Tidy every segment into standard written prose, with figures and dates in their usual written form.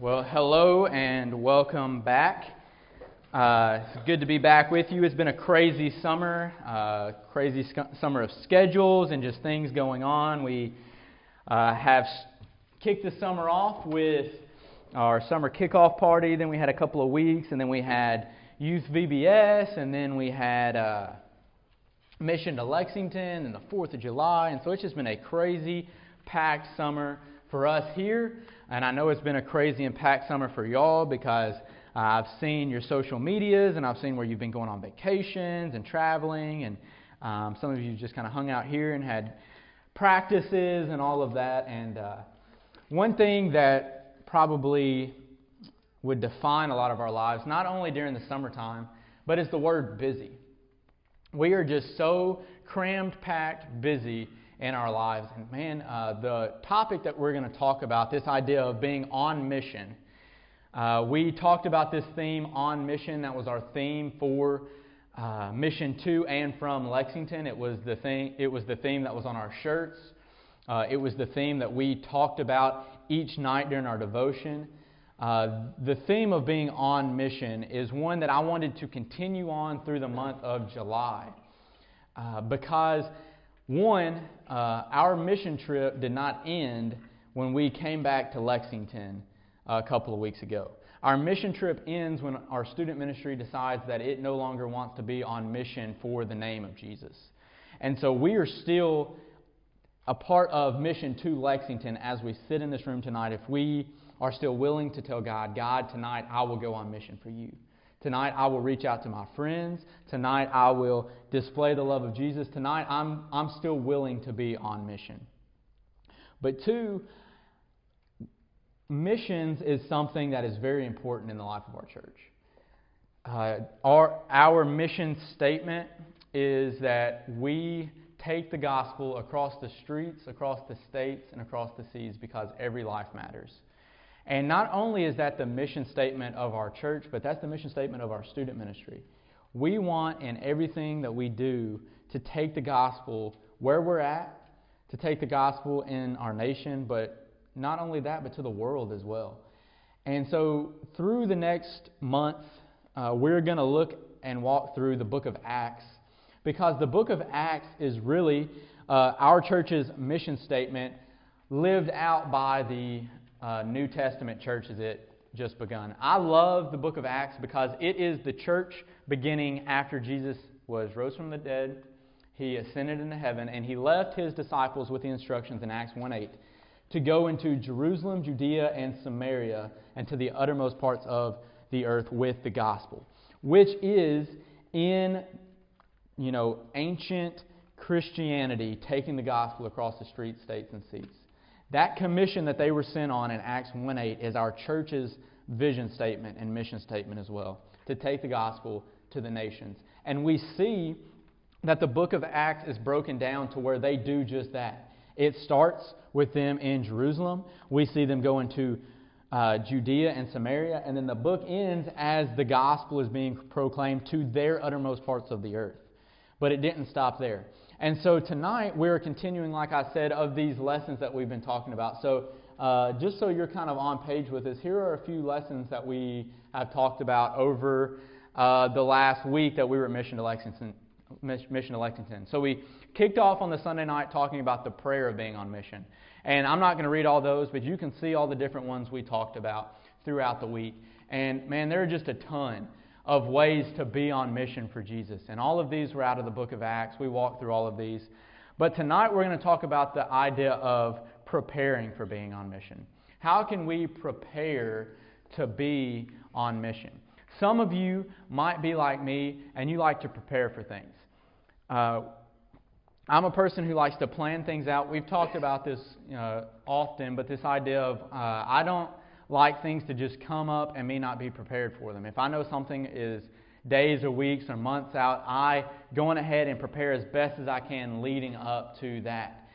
Well, hello and welcome back. It's good to be back with you. It's been a crazy summer, summer of schedules and just things going on. We have kicked the summer off with our summer kickoff party. Then we had a couple of weeks, and then we had Youth VBS, and then we had Mission to Lexington and the 4th of July. And so it's just been a crazy, packed summer for us here. And I know it's been a crazy and packed summer for y'all because I've seen your social medias and I've seen where you've been going on vacations and traveling. And some of you just kind of hung out here and had practices and all of that. And one thing that probably would define a lot of our lives, not only during the summertime, but is the word busy. We are just so crammed, packed, busy in our lives. And man, the topic that we're going to talk about, this idea of being on mission, we talked about this theme, on mission. That was our theme for mission to and from Lexington. It was the theme that was on our shirts. It was the theme that we talked about each night during our devotion. The theme of being on mission is one that I wanted to continue on through the month of July because one, our mission trip did not end when we came back to Lexington a couple of weeks ago. Our mission trip ends when our student ministry decides that it no longer wants to be on mission for the name of Jesus. And so we are still a part of mission to Lexington as we sit in this room tonight. If we are still willing to tell God, God, tonight I will go on mission for you. Tonight I will reach out to my friends. Tonight I will display the love of Jesus. Tonight I'm still willing to be on mission. But two, missions is something that is very important in the life of our church. Our mission statement is that we take the gospel across the streets, across the states, and across the seas because every life matters. And not only is that the mission statement of our church, but that's the mission statement of our student ministry. We want in everything that we do to take the gospel where we're at, to take the gospel in our nation, but not only that, but to the world as well. And so through the next month, we're going to look and walk through the book of Acts, because the book of Acts is really our church's mission statement lived out by the New Testament church as it just begun. I love the book of Acts because it is the church beginning after Jesus was rose from the dead, he ascended into heaven, and he left his disciples with the instructions in Acts 1:8 to go into Jerusalem, Judea, and Samaria, and to the uttermost parts of the earth with the gospel, which is in, ancient Christianity, taking the gospel across the streets, states, and seas. That commission that they were sent on in Acts 1:8 is our church's vision statement and mission statement as well, to take the gospel to the nations. And we see that the book of Acts is broken down to where they do just that. It starts with them in Jerusalem. We see them go into Judea and Samaria, and then the book ends as the gospel is being proclaimed to their uttermost parts of the earth. But it didn't stop there. And so tonight we're continuing, like I said, of these lessons that we've been talking about. So just so you're kind of on page with us, here are a few lessons that we have talked about over the last week that we were at Mission to Lexington. So we kicked off on the Sunday night talking about the prayer of being on mission. And I'm not going to read all those, but you can see all the different ones we talked about throughout the week. And man, there are just a ton of ways to be on mission for Jesus. And all of these were out of the book of Acts. We walked through all of these. But tonight we're going to talk about the idea of preparing for being on mission. How can we prepare to be on mission? Some of you might be like me and you like to prepare for things. I'm a person who likes to plan things out. We've talked about this often, but this idea of I don't like things to just come up and me not be prepared for them. If I know something is days or weeks or months out, I go on ahead and prepare as best as I can leading up to that.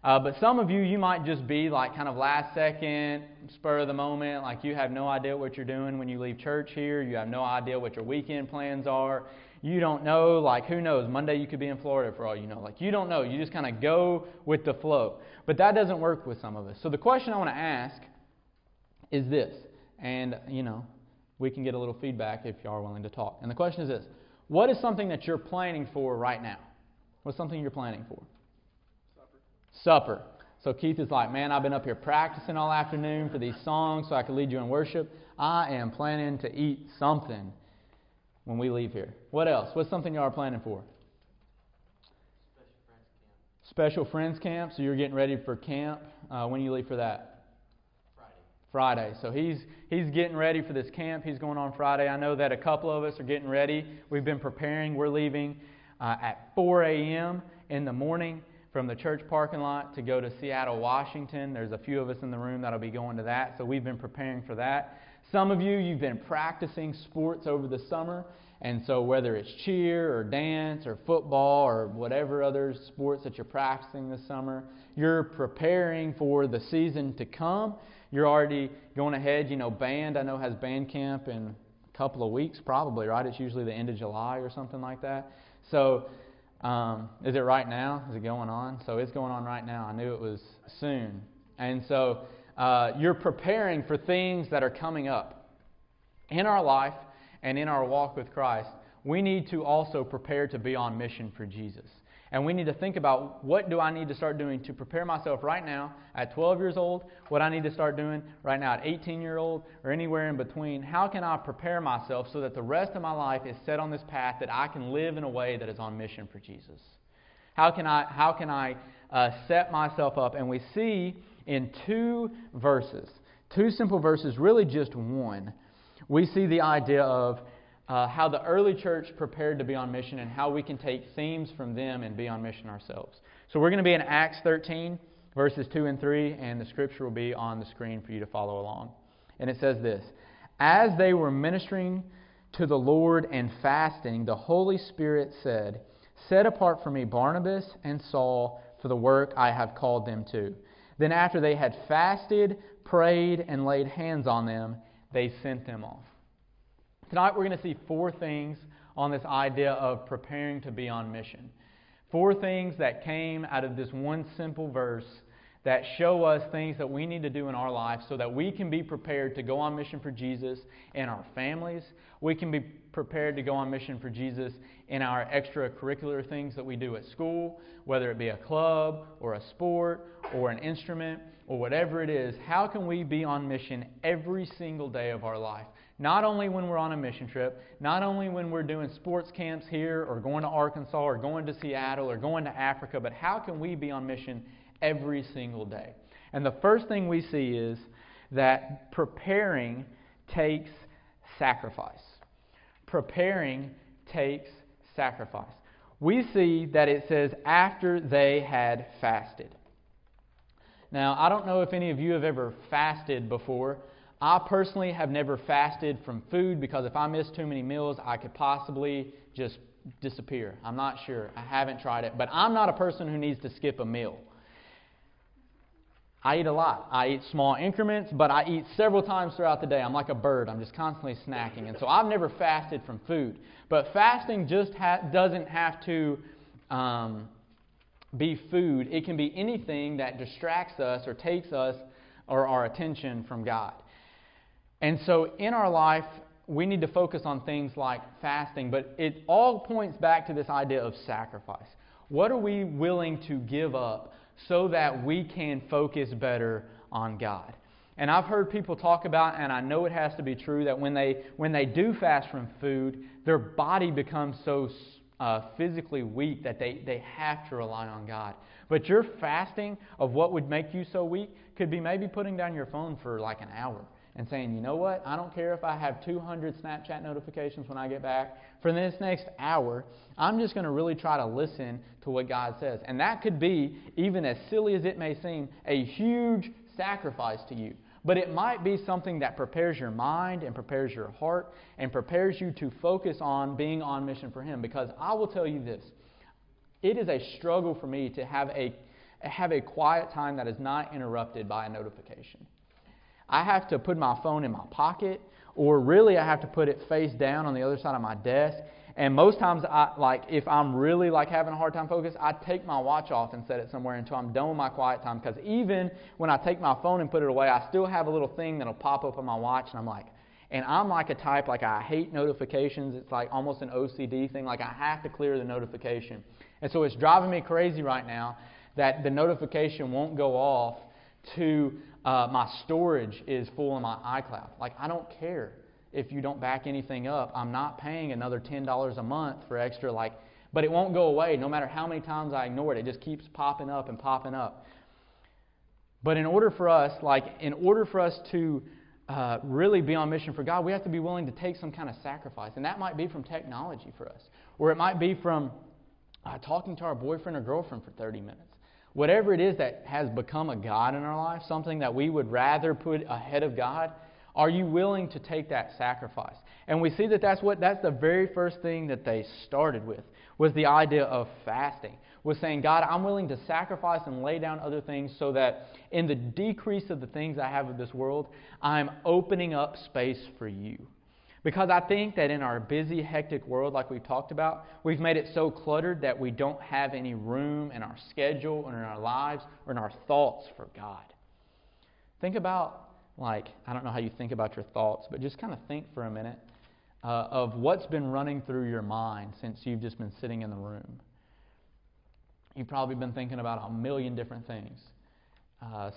But some of you might just be like kind of last second, spur of the moment, like you have no idea what you're doing when you leave church here. You have no idea what your weekend plans are. You don't know, like who knows, Monday you could be in Florida for all you know. Like you don't know, you just kind of go with the flow. But that doesn't work with some of us. So the question I want to ask is this, and, we can get a little feedback if you are willing to talk. And the question is this: what is something that you're planning for right now? What's something you're planning for? Supper. So Keith is like, man, I've been up here practicing all afternoon for these songs so I can lead you in worship. I am planning to eat something when we leave here. What else? What's something you are planning for? Special Friends Camp. So you're getting ready for camp. When you leave for that? Friday. So he's getting ready for this camp. He's going on Friday. I know that a couple of us are getting ready. We've been preparing. We're leaving at 4 a.m. in the morning from the church parking lot to go to Seattle, Washington. There's a few of us in the room that'll be going to that. So we've been preparing for that. Some of you've been practicing sports over the summer. And so whether it's cheer or dance or football or whatever other sports that you're practicing this summer, you're preparing for the season to come. You're already going ahead. Band, I know, has band camp in a couple of weeks probably, right? It's usually the end of July or something like that. So is it right now? Is it going on? So it's going on right now. I knew it was soon. And so you're preparing for things that are coming up. In our life and in our walk with Christ, we need to also prepare to be on mission for Jesus. And we need to think about, what do I need to start doing to prepare myself right now at 12 years old, what I need to start doing right now at 18-year-old, or anywhere in between. How can I prepare myself so that the rest of my life is set on this path that I can live in a way that is on mission for Jesus? How can I set myself up? And we see in two simple verses, really just one, we see the idea of how the early church prepared to be on mission and how we can take themes from them and be on mission ourselves. So we're going to be in Acts 13, verses 2 and 3, and the scripture will be on the screen for you to follow along. And it says this: as they were ministering to the Lord and fasting, the Holy Spirit said, "Set apart for me Barnabas and Saul for the work I have called them to." Then after they had fasted, prayed, and laid hands on them, they sent them off. Tonight we're going to see 4 things on this idea of preparing to be on mission. 4 things that came out of this one simple verse that show us things that we need to do in our life so that we can be prepared to go on mission for Jesus in our families. We can be prepared to go on mission for Jesus in our extracurricular things that we do at school, whether it be a club or a sport or an instrument or whatever it is. How can we be on mission every single day of our life? Not only when we're on a mission trip, not only when we're doing sports camps here or going to Arkansas or going to Seattle or going to Africa, but how can we be on mission every single day? And the first thing we see is that preparing takes sacrifice. Preparing takes sacrifice. We see that it says after they had fasted. Now, I don't know if any of you have ever fasted before. I personally have never fasted from food because if I miss too many meals, I could possibly just disappear. I'm not sure. I haven't tried it. But I'm not a person who needs to skip a meal. I eat a lot. I eat small increments, but I eat several times throughout the day. I'm like a bird. I'm just constantly snacking. And so I've never fasted from food. But fasting just doesn't have to be food. It can be anything that distracts us or takes us or our attention from God. And so in our life, we need to focus on things like fasting, but it all points back to this idea of sacrifice. What are we willing to give up so that we can focus better on God? And I've heard people talk about, and I know it has to be true, that when they do fast from food, their body becomes so physically weak that they have to rely on God. But your fasting of what would make you so weak could be maybe putting down your phone for like an hour and saying, you know what, I don't care if I have 200 Snapchat notifications when I get back. For this next hour, I'm just going to really try to listen to what God says. And that could be, even as silly as it may seem, a huge sacrifice to you. But it might be something that prepares your mind and prepares your heart and prepares you to focus on being on mission for Him. Because I will tell you this, it is a struggle for me to have a quiet time that is not interrupted by a notification. I have to put my phone in my pocket, or really I have to put it face down on the other side of my desk, And most times, if I'm really having a hard time focus, I take my watch off and set it somewhere until I'm done with my quiet time. Because even when I take my phone and put it away, I still have a little thing that'll pop up on my watch, and I'm like a type, I hate notifications. It's like almost an OCD thing. I have to clear the notification. And so it's driving me crazy right now that the notification won't go off to my storage is full in my iCloud. I don't care if you don't back anything up. I'm not paying another $10 a month for extra, but it won't go away. No matter how many times I ignore it, it just keeps popping up and popping up. But in order for us to really be on mission for God, we have to be willing to take some kind of sacrifice. And that might be from technology for us. Or it might be from talking to our boyfriend or girlfriend for 30 minutes. Whatever it is that has become a God in our life, something that we would rather put ahead of God, are you willing to take that sacrifice? And we see that's the very first thing that they started with, was the idea of fasting. Was saying, God, I'm willing to sacrifice and lay down other things so that in the decrease of the things I have of this world, I'm opening up space for you. Because I think that in our busy, hectic world like we've talked about, we've made it so cluttered that we don't have any room in our schedule or in our lives or in our thoughts for God. Think about, I don't know how you think about your thoughts, but just kind of think for a minute of what's been running through your mind since you've just been sitting in the room. You've probably been thinking about a million different things.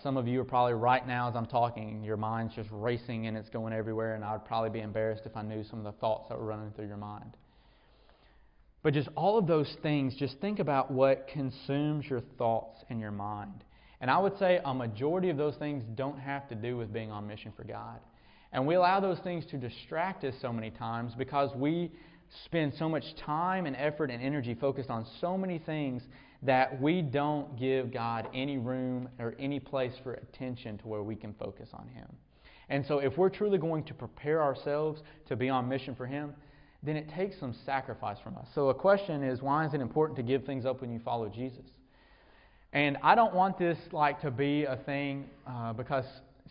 Some of you are probably right now as I'm talking, your mind's just racing and it's going everywhere, and I would probably be embarrassed if I knew some of the thoughts that were running through your mind. But just all of those things, just think about what consumes your thoughts and your mind. And I would say a majority of those things don't have to do with being on mission for God. And we allow those things to distract us so many times because we spend so much time and effort and energy focused on so many things that we don't give God any room or any place for attention to where we can focus on Him. And so if we're truly going to prepare ourselves to be on mission for Him, then it takes some sacrifice from us. So a question is, why is it important to give things up when you follow Jesus? And I don't want this to be a thing because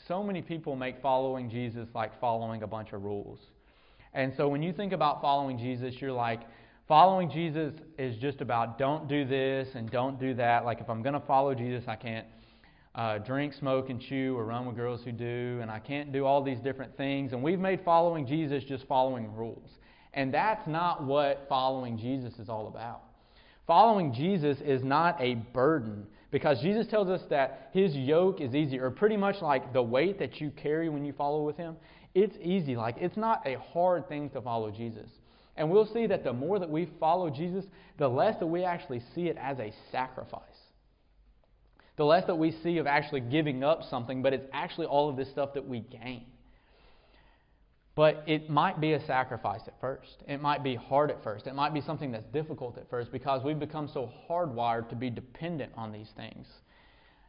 so many people make following Jesus like following a bunch of rules. And so when you think about following Jesus, you're like, following Jesus is just about don't do this and don't do that. If I'm going to follow Jesus, I can't drink, smoke, and chew or run with girls who do, and I can't do all these different things. And we've made following Jesus just following rules. And that's not what following Jesus is all about. Following Jesus is not a burden, because Jesus tells us that His yoke is easy, or pretty much the weight that you carry when you follow with Him, it's easy. It's not a hard thing to follow Jesus. And we'll see that the more that we follow Jesus, the less that we actually see it as a sacrifice. The less that we see of actually giving up something, but it's actually all of this stuff that we gain. But it might be a sacrifice at first. It might be hard at first. It might be something that's difficult at first because we've become so hardwired to be dependent on these things.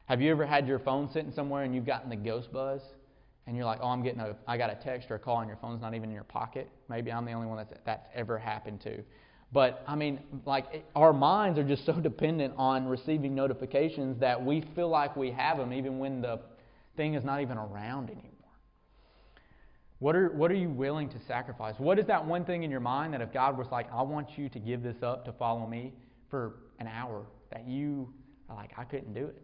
Have you ever had your phone sitting somewhere and you've gotten the ghost buzz? And you're like, oh, I got a text or a call and your phone's not even in your pocket. Maybe I'm the only one that's ever happened to. But, our minds are just so dependent on receiving notifications that we feel like we have them even when the thing is not even around anymore. What are you willing to sacrifice? What is that one thing in your mind that if God was like, I want you to give this up to follow me for an hour, that you are like, I couldn't do it?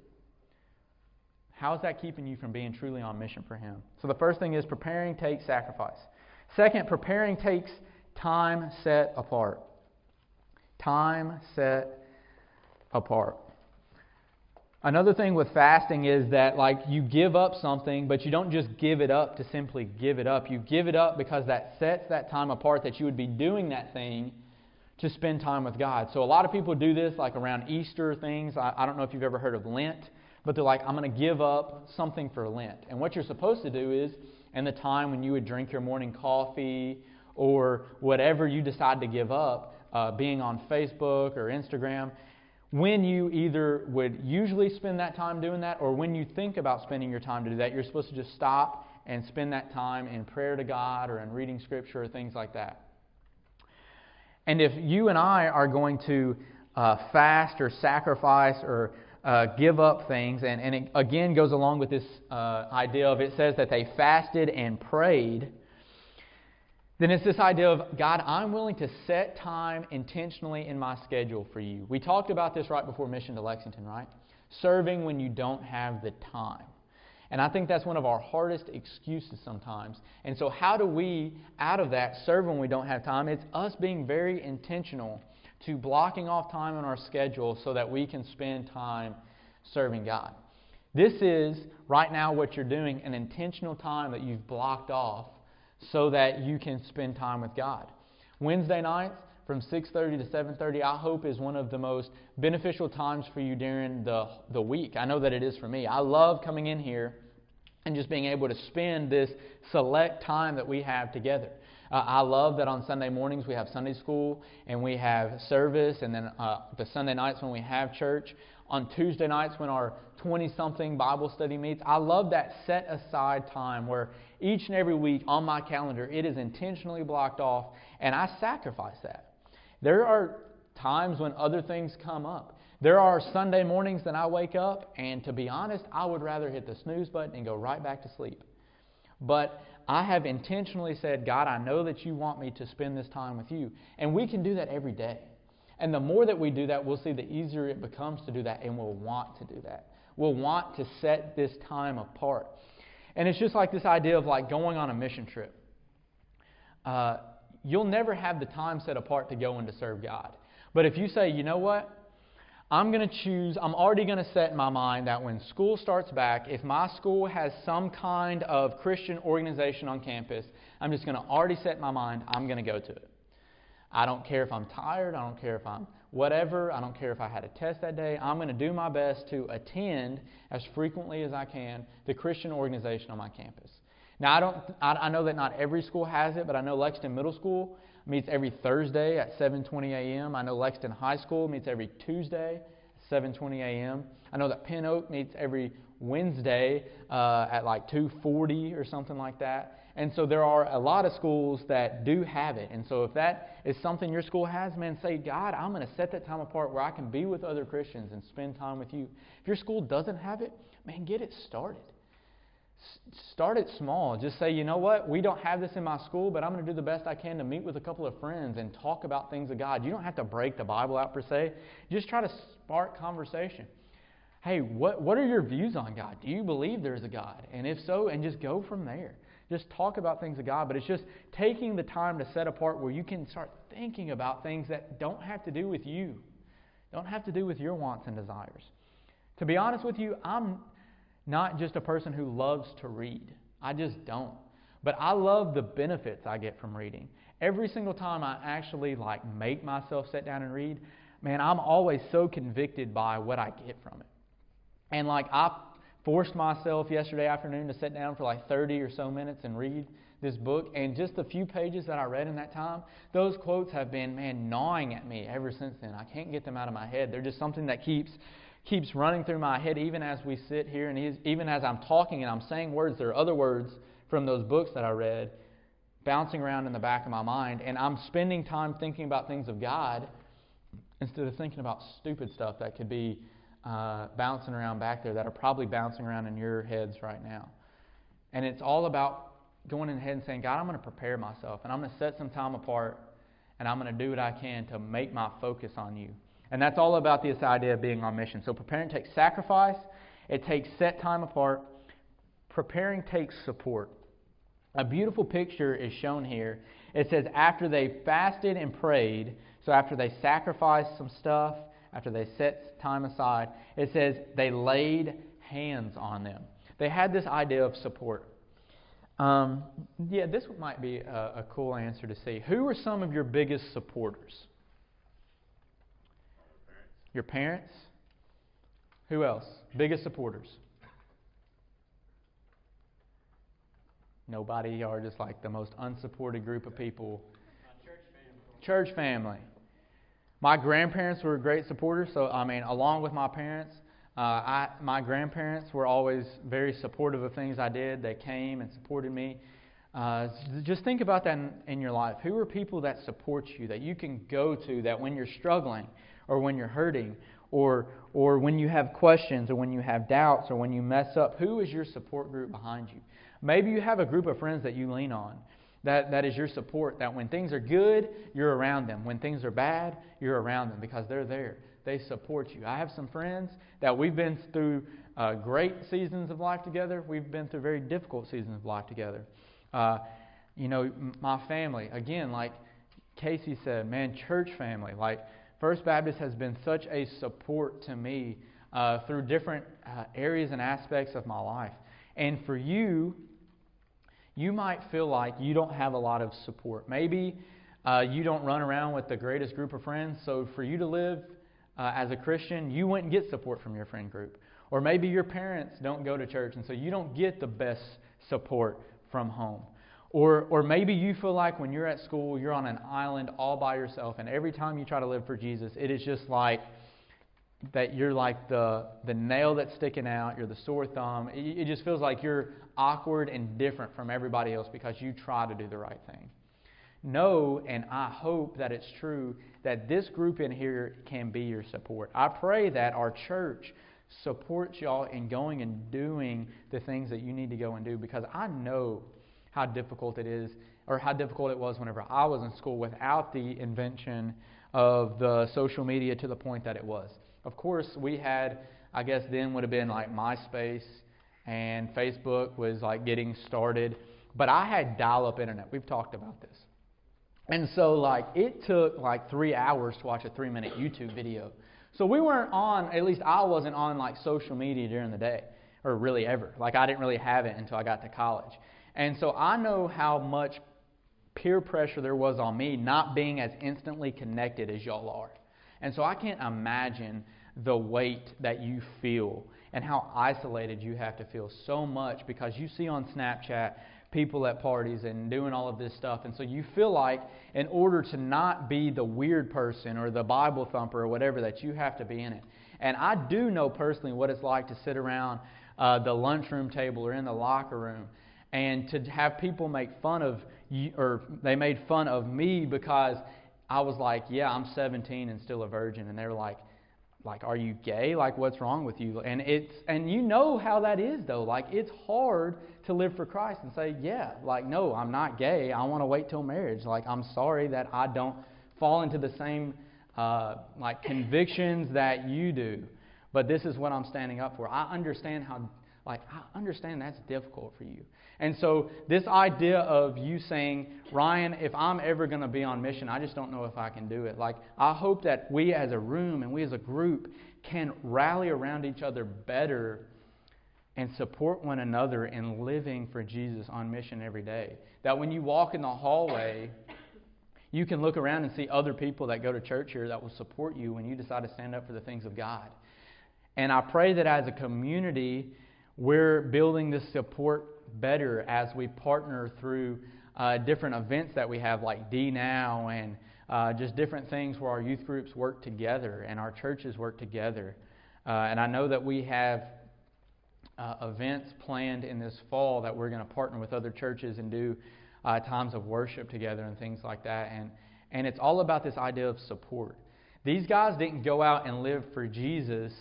How is that keeping you from being truly on mission for Him? So the first thing is preparing takes sacrifice. Second, preparing takes time set apart. Time set apart. Another thing with fasting is that you give up something, but you don't just give it up to simply give it up. You give it up because that sets that time apart that you would be doing that thing to spend time with God. So a lot of people do this around Easter things. I don't know if you've ever heard of Lent. But they're like, I'm going to give up something for Lent. And what you're supposed to do is, in the time when you would drink your morning coffee or whatever you decide to give up, being on Facebook or Instagram, when you either would usually spend that time doing that or when you think about spending your time to do that, you're supposed to just stop and spend that time in prayer to God or in reading Scripture or things like that. And if you and I are going to fast or sacrifice or give up things, and it again goes along with this idea of, it says that they fasted and prayed, Then it's this idea of, God, I'm willing to set time intentionally in my schedule for you. We talked about this right before Mission to Lexington, right? Serving when you don't have the time. And I think that's one of our hardest excuses sometimes. And so how do we, out of that, serve when we don't have time? It's us being very intentional to blocking off time on our schedule so that we can spend time serving God. This is, right now, what you're doing, an intentional time that you've blocked off so that you can spend time with God. Wednesday nights from 6:30 to 7:30, I hope, is one of the most beneficial times for you during the week. I know that it is for me. I love coming in here and just being able to spend this select time that we have together. I love that on Sunday mornings we have Sunday school and we have service, and then the Sunday nights when we have church. On Tuesday nights when our 20-something Bible study meets, I love that set-aside time where each and every week on my calendar it is intentionally blocked off, and I sacrifice that. There are times when other things come up. There are Sunday mornings that I wake up, and to be honest, I would rather hit the snooze button and go right back to sleep. But I have intentionally said, God, I know that you want me to spend this time with you. And we can do that every day. And the more that we do that, we'll see the easier it becomes to do that, and we'll want to do that. We'll want to set this time apart. And it's just like this idea of like going on a mission trip. You'll never have the time set apart to go and to serve God. But if you say, you know what? I'm already going to set in my mind that when school starts back, if my school has some kind of Christian organization on campus, I'm just going to already set in my mind, I'm going to go to it. I don't care if I'm tired. I don't care if I'm whatever. I don't care if I had a test that day. I'm going to do my best to attend as frequently as I can the Christian organization on my campus. Now, I know that not every school has it, but I know Lexington Middle School meets every Thursday at 7:20 a.m. I know Lexington High School meets every Tuesday at 7:20 a.m. I know that Pin Oak meets every Wednesday at like 2:40 or something like that. And so there are a lot of schools that do have it. And so if that is something your school has, man, say, God, I'm going to set that time apart where I can be with other Christians and spend time with you. If your school doesn't have it, man, get it started. Start it small. Just say, you know what, we don't have this in my school, but I'm going to do the best I can to meet with a couple of friends and talk about things of God. You don't have to break the Bible out per se. Just try to spark conversation. Hey, what are your views on God? Do you believe there's a God? And if so, and just go from there. Just talk about things of God, but it's just taking the time to set apart where you can start thinking about things that don't have to do with you, don't have to do with your wants and desires. To be honest with you, I'm not just a person who loves to read. I just don't. But I love the benefits I get from reading. Every single time I actually make myself sit down and read, man, I'm always so convicted by what I get from it. And I forced myself yesterday afternoon to sit down for 30 or so minutes and read this book. And just the few pages that I read in that time, those quotes have been, gnawing at me ever since then. I can't get them out of my head. They're just something that keeps running through my head even as we sit here and even as I'm talking and I'm saying words. There are other words from those books that I read bouncing around in the back of my mind. And I'm spending time thinking about things of God instead of thinking about stupid stuff that could be bouncing around back there that are probably bouncing around in your heads right now. And it's all about going ahead and saying, God, I'm going to prepare myself and I'm going to set some time apart and I'm going to do what I can to make my focus on you. And that's all about this idea of being on mission. So preparing takes sacrifice. It takes set time apart. Preparing takes support. A beautiful picture is shown here. It says after they fasted and prayed, so after they sacrificed some stuff, after they set time aside, it says they laid hands on them. They had this idea of support. This might be a cool answer to see. Who are some of your biggest supporters? Your parents? Who else? Biggest supporters? Nobody. You are just the most unsupported group of people. Church family. My grandparents were great supporters. So, along with my parents, my grandparents were always very supportive of things I did. They came and supported me. Just think about that in your life. Who are people that support you, that you can go to, that when you're struggling or when you're hurting or when you have questions or when you have doubts or when you mess up, who is your support group behind you? Maybe you have a group of friends that you lean on. That is your support, that when things are good, you're around them. When things are bad, you're around them because they're there. They support you. I have some friends that we've been through great seasons of life together. We've been through very difficult seasons of life together. My family, again, like Casey said, man, church family. Like First Baptist has been such a support to me through different areas and aspects of my life. And for you, you might feel like you don't have a lot of support. Maybe you don't run around with the greatest group of friends, so for you to live as a Christian, you wouldn't get support from your friend group. Or maybe your parents don't go to church, and so you don't get the best support from home. Or maybe you feel like when you're at school, you're on an island all by yourself, and every time you try to live for Jesus, it is just like that you're like the nail that's sticking out, you're the sore thumb. It just feels like you're awkward and different from everybody else because you try to do the right thing. Know, and I hope that it's true, that this group in here can be your support. I pray that our church supports y'all in going and doing the things that you need to go and do, because I know how difficult it is, or how difficult it was whenever I was in school without the invention of the social media to the point that it was. Of course, we had, I guess then would have been like MySpace, and Facebook was like getting started. But I had dial-up internet. We've talked about this. And so like it took like 3 hours to watch a 3-minute YouTube video. So we weren't on, at least I wasn't on like social media during the day, or really ever. Like I didn't really have it until I got to college. And so I know how much peer pressure there was on me not being as instantly connected as y'all are. And so I can't imagine the weight that you feel and how isolated you have to feel so much, because you see on Snapchat people at parties and doing all of this stuff. And so you feel like in order to not be the weird person or the Bible thumper or whatever, that you have to be in it. And I do know personally what it's like to sit around the lunchroom table or in the locker room and to have people make fun of you, or they made fun of me because I was like, yeah, I'm 17 and still a virgin. And they were like, are you gay? Like, what's wrong with you? And you know how that is, though. Like, it's hard to live for Christ and say, yeah, like, no, I'm not gay. I want to wait till marriage. Like, I'm sorry that I don't fall into the same, convictions that you do. But this is what I'm standing up for. I understand that's difficult for you. And so this idea of you saying, Ryan, if I'm ever going to be on mission, I just don't know if I can do it. Like, I hope that we as a room and we as a group can rally around each other better and support one another in living for Jesus on mission every day. That when you walk in the hallway, you can look around and see other people that go to church here that will support you when you decide to stand up for the things of God. And I pray that as a community, we're building this support better as we partner through different events that we have, like D Now, and just different things where our youth groups work together and our churches work together. And I know that we have events planned in this fall that we're going to partner with other churches and do times of worship together and things like that. And it's all about this idea of support. These guys didn't go out and live for Jesus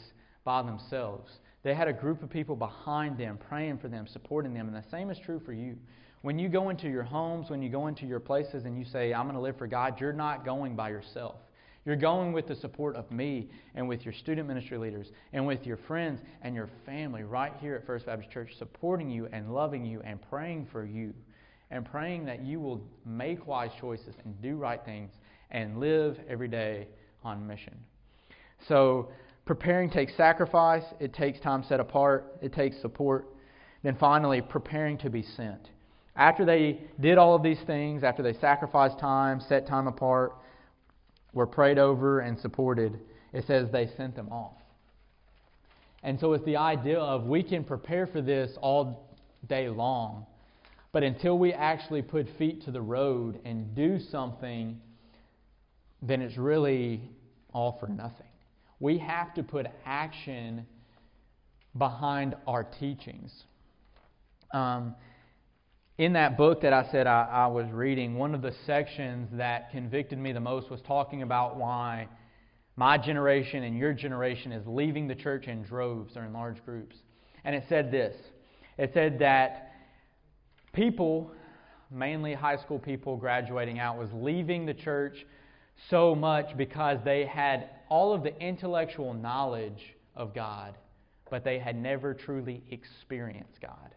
by themselves. They had a group of people behind them, praying for them, supporting them. And the same is true for you. When you go into your homes, when you go into your places and you say, I'm going to live for God, you're not going by yourself. You're going with the support of me and with your student ministry leaders and with your friends and your family right here at First Baptist Church, supporting you and loving you and praying for you and praying that you will make wise choices and do right things and live every day on mission. So preparing takes sacrifice. It takes time set apart. It takes support. Then finally, preparing to be sent. After they did all of these things, after they sacrificed time, set time apart, were prayed over and supported, it says they sent them off. And so it's the idea of we can prepare for this all day long, but until we actually put feet to the road and do something, then it's really all for nothing. We have to put action behind our teachings. In that book that I said I was reading, one of the sections that convicted me the most was talking about why my generation and your generation is leaving the church in droves or in large groups. And it said this. It said that people, mainly high school people graduating out, was leaving the church so much because they had all of the intellectual knowledge of God, but they had never truly experienced God.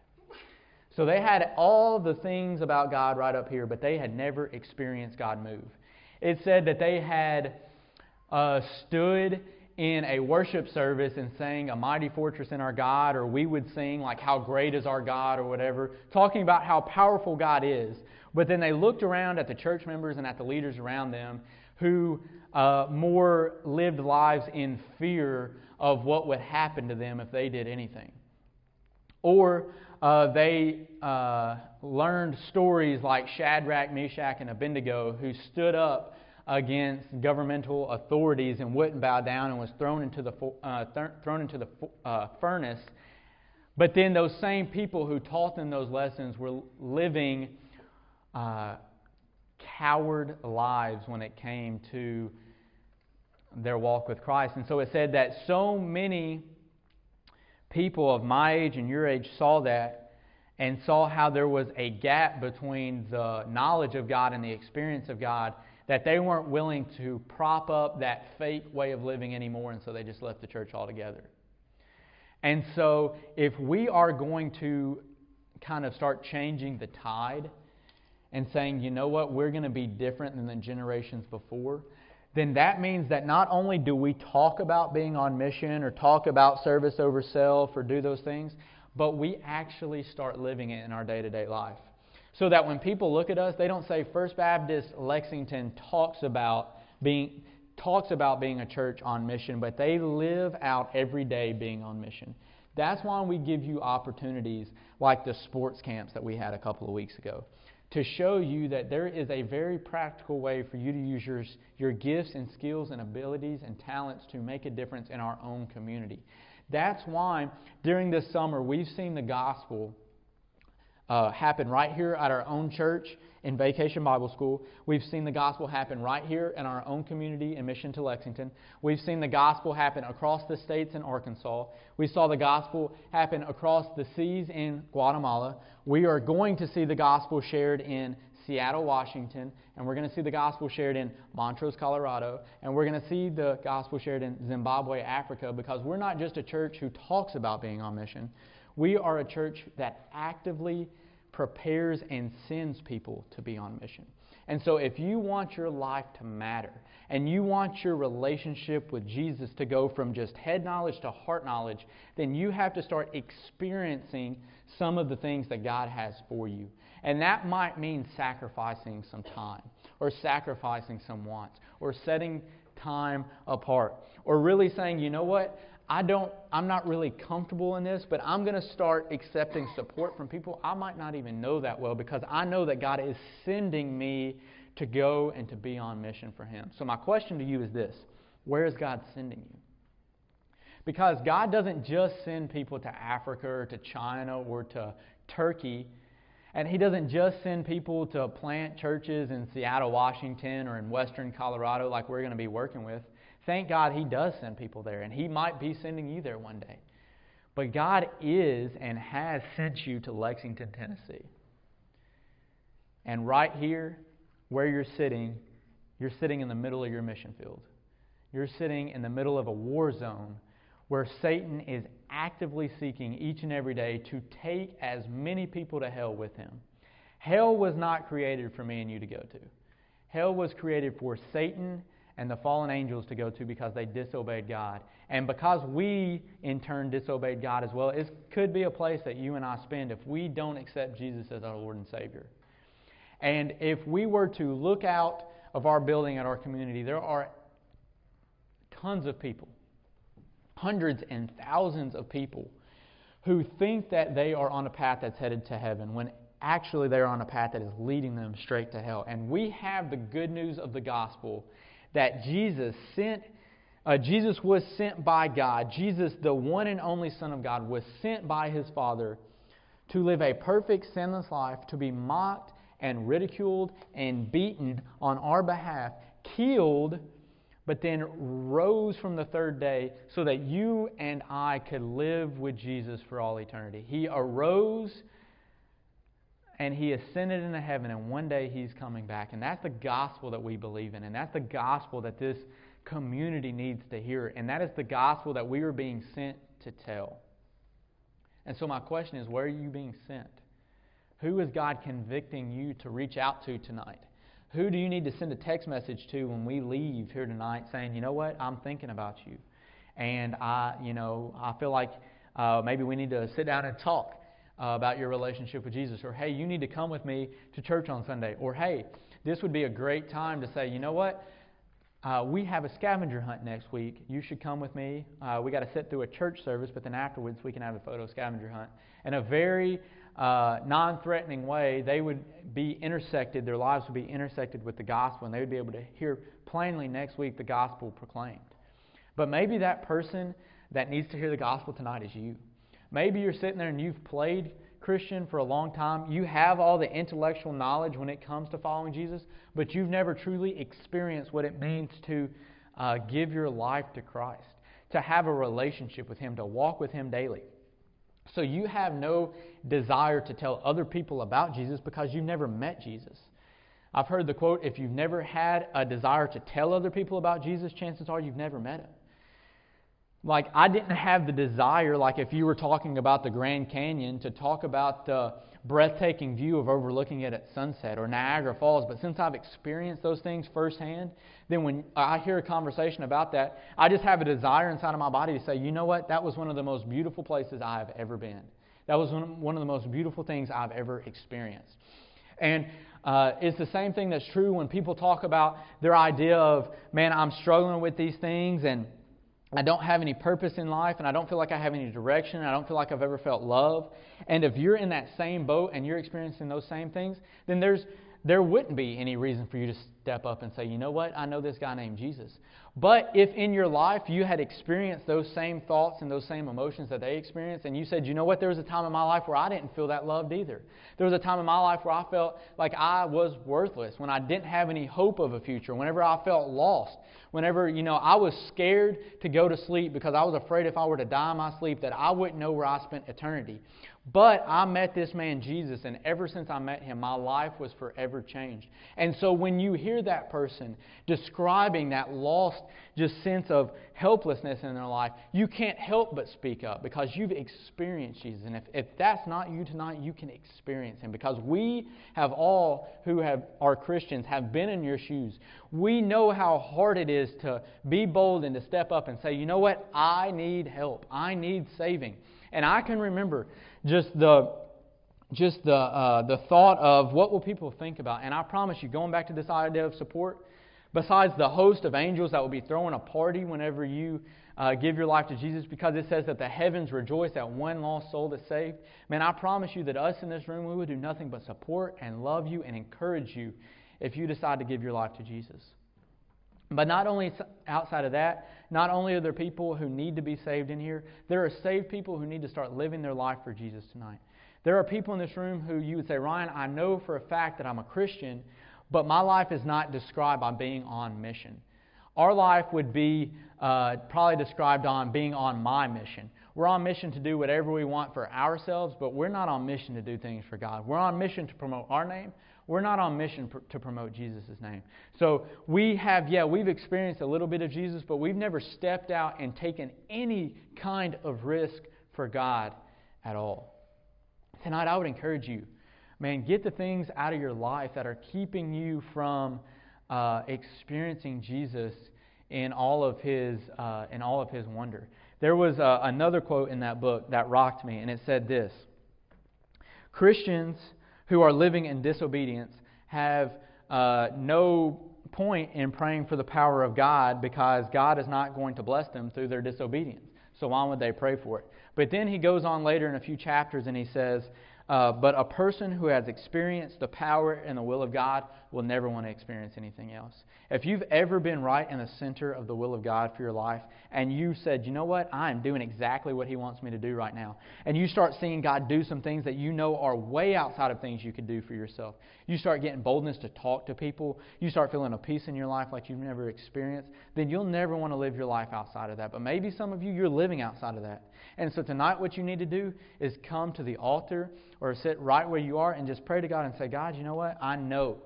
So they had all the things about God right up here, but they had never experienced God move. It said that they had stood in a worship service and sang "A Mighty Fortress in Our God," or we would sing like "How Great is Our God," or whatever, talking about how powerful God is. But then they looked around at the church members and at the leaders around them who more lived lives in fear of what would happen to them if they did anything. Or they learned stories like Shadrach, Meshach, and Abednego, who stood up against governmental authorities and wouldn't bow down and was thrown into the furnace. But then those same people who taught them those lessons were living coward lives when it came to their walk with Christ. And so it said that so many people of my age and your age saw that and saw how there was a gap between the knowledge of God and the experience of God, that they weren't willing to prop up that fake way of living anymore, and so they just left the church altogether. And so if we are going to kind of start changing the tide and saying, you know what, we're going to be different than the generations before, then that means that not only do we talk about being on mission or talk about service over self or do those things, but we actually start living it in our day-to-day life. So that when people look at us, they don't say First Baptist Lexington talks about being a church on mission, but they live out every day being on mission. That's why we give you opportunities like the sports camps that we had a couple of weeks ago, to show you that there is a very practical way for you to use your gifts and skills and abilities and talents to make a difference in our own community. That's why during this summer we've seen the gospel happen right here at our own church in Vacation Bible School. We've seen the gospel happen right here in our own community in Mission to Lexington. We've seen the gospel happen across the states in Arkansas. We saw the gospel happen across the seas in Guatemala. We are going to see the gospel shared in Seattle, Washington, and we're going to see the gospel shared in Montrose, Colorado, and we're going to see the gospel shared in Zimbabwe, Africa, because we're not just a church who talks about being on mission. We are a church that actively prepares and sends people to be on mission. And so if you want your life to matter and you want your relationship with Jesus to go from just head knowledge to heart knowledge, then you have to start experiencing some of the things that God has for you. And that might mean sacrificing some time or sacrificing some wants or setting time apart or really saying, you know what? I'm not really comfortable in this, but I'm going to start accepting support from people I might not even know that well, because I know that God is sending me to go and to be on mission for Him. So my question to you is this: where is God sending you? Because God doesn't just send people to Africa or to China or to Turkey, and He doesn't just send people to plant churches in Seattle, Washington, or in western Colorado like we're going to be working with. Thank God He does send people there, and He might be sending you there one day. But God is and has sent you to Lexington, Tennessee. And right here, where you're sitting in the middle of your mission field. You're sitting in the middle of a war zone where Satan is actively seeking each and every day to take as many people to hell with him. Hell was not created for me and you to go to. Hell was created for Satan and the fallen angels to go to because they disobeyed God. And because we, in turn, disobeyed God as well, it could be a place that you and I spend if we don't accept Jesus as our Lord and Savior. And if we were to look out of our building at our community, there are tons of people, hundreds and thousands of people who think that they are on a path that's headed to heaven when actually they're on a path that is leading them straight to hell. And we have the good news of the gospel that Jesus was sent by God. Jesus, the one and only Son of God, was sent by His Father to live a perfect, sinless life, to be mocked and ridiculed and beaten on our behalf, killed, but then rose from the third day so that you and I could live with Jesus for all eternity. He arose and He ascended into heaven, and one day He's coming back. And that's the gospel that we believe in, and that's the gospel that this community needs to hear, and that is the gospel that we are being sent to tell. And so my question is, where are you being sent? Who is God convicting you to reach out to tonight? Who do you need to send a text message to when we leave here tonight saying, you know what, I'm thinking about you. And I feel like maybe we need to sit down and talk about your relationship with Jesus. Or, hey, you need to come with me to church on Sunday. Or, hey, this would be a great time to say, you know what, we have a scavenger hunt next week. You should come with me. We got to sit through a church service, but then afterwards we can have a photo scavenger hunt. In a very non-threatening way, they would be intersected, their lives would be intersected with the gospel, and they would be able to hear plainly next week the gospel proclaimed. But maybe that person that needs to hear the gospel tonight is you. Maybe you're sitting there and you've played Christian for a long time. You have all the intellectual knowledge when it comes to following Jesus, but you've never truly experienced what it means to give your life to Christ, to have a relationship with Him, to walk with Him daily. So you have no desire to tell other people about Jesus because you've never met Jesus. I've heard the quote, if you've never had a desire to tell other people about Jesus, chances are you've never met Him. Like, I didn't have the desire, like if you were talking about the Grand Canyon, to talk about the breathtaking view of overlooking it at sunset or Niagara Falls. But since I've experienced those things firsthand, then when I hear a conversation about that, I just have a desire inside of my body to say, you know what, that was one of the most beautiful places I have ever been. That was one of the most beautiful things I've ever experienced. And it's the same thing that's true when people talk about their idea of, man, I'm struggling with these things and I don't have any purpose in life, and I don't feel like I have any direction, and I don't feel like I've ever felt love. And if you're in that same boat and you're experiencing those same things, then there wouldn't be any reason for you to step up and say, you know what, I know this guy named Jesus. But if in your life you had experienced those same thoughts and those same emotions that they experienced, and you said, you know what, there was a time in my life where I didn't feel that loved either. There was a time in my life where I felt like I was worthless, when I didn't have any hope of a future, whenever I felt lost, whenever, I was scared to go to sleep because I was afraid if I were to die in my sleep that I wouldn't know where I spent eternity. But I met this man, Jesus, and ever since I met Him, my life was forever changed. And so when you hear that person describing that lost just sense of helplessness in their life, you can't help but speak up because you've experienced Jesus. And if that's not you tonight, you can experience Him, because we have all who are Christians have been in your shoes. We know how hard it is to be bold and to step up and say, you know what, I need help. I need saving. And I can remember just the thought of what will people think about. And I promise you, going back to this idea of support, besides the host of angels that will be throwing a party whenever you give your life to Jesus, because it says that the heavens rejoice at one lost soul that's saved, man, I promise you that us in this room, we would do nothing but support and love you and encourage you if you decide to give your life to Jesus. But not only outside of that, not only are there people who need to be saved in here, there are saved people who need to start living their life for Jesus tonight. There are people in this room who you would say, Ryan, I know for a fact that I'm a Christian, but my life is not described by being on mission. Our life would be probably described on being on my mission. We're on mission to do whatever we want for ourselves, but we're not on mission to do things for God. We're on mission to promote our name. We're not on mission to promote Jesus' name. So we've experienced a little bit of Jesus, but we've never stepped out and taken any kind of risk for God at all. Tonight I would encourage you, man, get the things out of your life that are keeping you from experiencing Jesus in all of His wonder. There was another quote in that book that rocked me, and it said this: Christians who are living in disobedience have no point in praying for the power of God, because God is not going to bless them through their disobedience. So why would they pray for it? But then he goes on later in a few chapters and he says, but a person who has experienced the power and the will of God will never want to experience anything else. If you've ever been right in the center of the will of God for your life, and you said, you know what, I am doing exactly what He wants me to do right now, and you start seeing God do some things that you know are way outside of things you could do for yourself. You start getting boldness to talk to people. You start feeling a peace in your life like you've never experienced. Then you'll never want to live your life outside of that. But maybe some of you're living outside of that. And so tonight what you need to do is come to the altar or sit right where you are and just pray to God and say, God, you know what? I know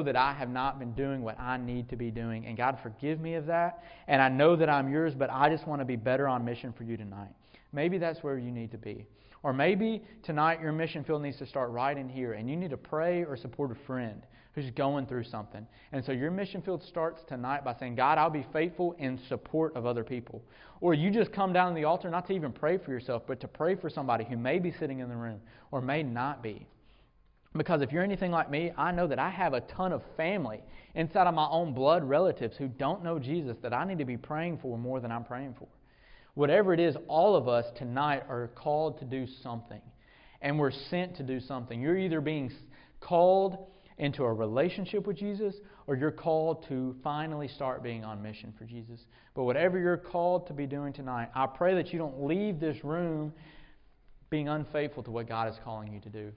that I have not been doing what I need to be doing. And God, forgive me of that. And I know that I'm yours, but I just want to be better on mission for you tonight. Maybe that's where you need to be. Or maybe tonight your mission field needs to start right in here, and you need to pray or support a friend who's going through something. And so your mission field starts tonight by saying, God, I'll be faithful in support of other people. Or you just come down to the altar not to even pray for yourself, but to pray for somebody who may be sitting in the room or may not be. Because if you're anything like me, I know that I have a ton of family inside of my own blood relatives who don't know Jesus that I need to be praying for more than I'm praying for. Whatever it is, all of us tonight are called to do something. And we're sent to do something. You're either being called into a relationship with Jesus, or you're called to finally start being on mission for Jesus. But whatever you're called to be doing tonight, I pray that you don't leave this room being unfaithful to what God is calling you to do.